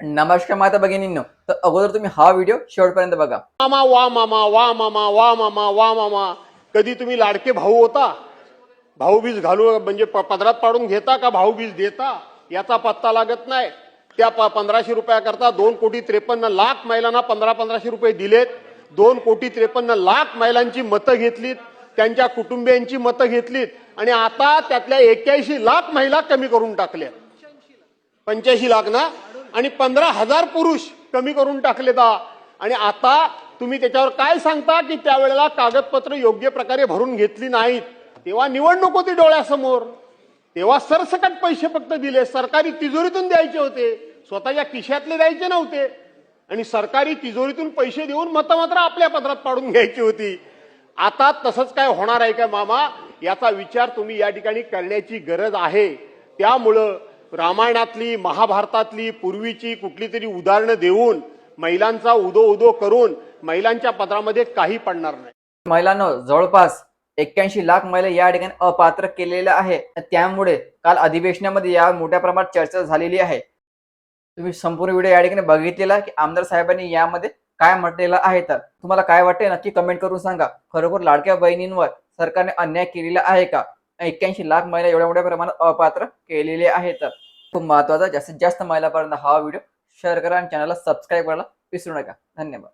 नमस्कार माता भगिनींनो, तर अगोदर तुम्ही हा व्हिडिओ शेवटपर्यंत बघा. मामा वा मामा वा मामा वा मामा वा मामा. कधी तुम्ही लाडके भाऊ होता? भाऊबीज घालू म्हणजे पदरात पाडून घेता का भाऊबीज देता याचा पत्ता लागत नाही. त्या 1500 रुपयाकरता 2,53,00,000 महिलांना 1500 रुपये दिलेत. 2,53,00,000 महिलांची मतं घेतलीत, त्यांच्या कुटुंबियांची मतं घेतलीत आणि आता त्यातल्या 81,00,000 महिला कमी करून टाकल्या. 85,00,000 ना, आणि 15,000 पुरुष कमी करून टाकले दा. आणि आता तुम्ही त्याच्यावर काय सांगता की त्यावेळेला कागदपत्र योग्य प्रकारे भरून घेतली नाहीत. तेव्हा निवडणूक होती डोळ्यासमोर, तेव्हा सरसकट पैसे फक्त दिले. सरकारी तिजोरीतून द्यायचे होते, स्वतःच्या खिशातले द्यायचे नव्हते. आणि सरकारी तिजोरीतून पैसे देऊन मतं मात्र आपल्या पदरात पाडून घ्यायची होती. आता तसंच काय होणार आहे का मामा? याचा विचार तुम्ही या ठिकाणी करण्याची गरज आहे. त्यामुळं रामायणातली, महाभारतातली, पूर्वीची कुठली तरी उदाहरणं देऊन महिलांचा उदो करून महिलांच्या पदरामध्ये काही पडणार नाही. महिलांनो, जवळपास 81,00,000 महिला या ठिकाणी अपात्र केलेल्या आहे. त्यामुळे काल अधिवेशनामध्ये या मोठ्या प्रमाणात चर्चा झालेली आहे. तुम्ही संपूर्ण व्हिडिओ या ठिकाणी बघितलेला की आमदार साहेबांनी यामध्ये काय म्हटलेलं आहे. तर तुम्हाला काय वाटते नक्की कमेंट करून सांगा. खरोखर लाडक्या बहिणींवर सरकारने अन्याय केलेला आहे का? 81,00,000 महिला एवढ्या मोठ्या प्रमाणात अपात्र केलेले आहेत. तर खूप महत्वाचा, जास्तीत जास्त महिलांपर्यंत हा व्हिडिओ शेअर करा आणि चॅनलला सबस्क्राईब करायला विसरू नका. धन्यवाद.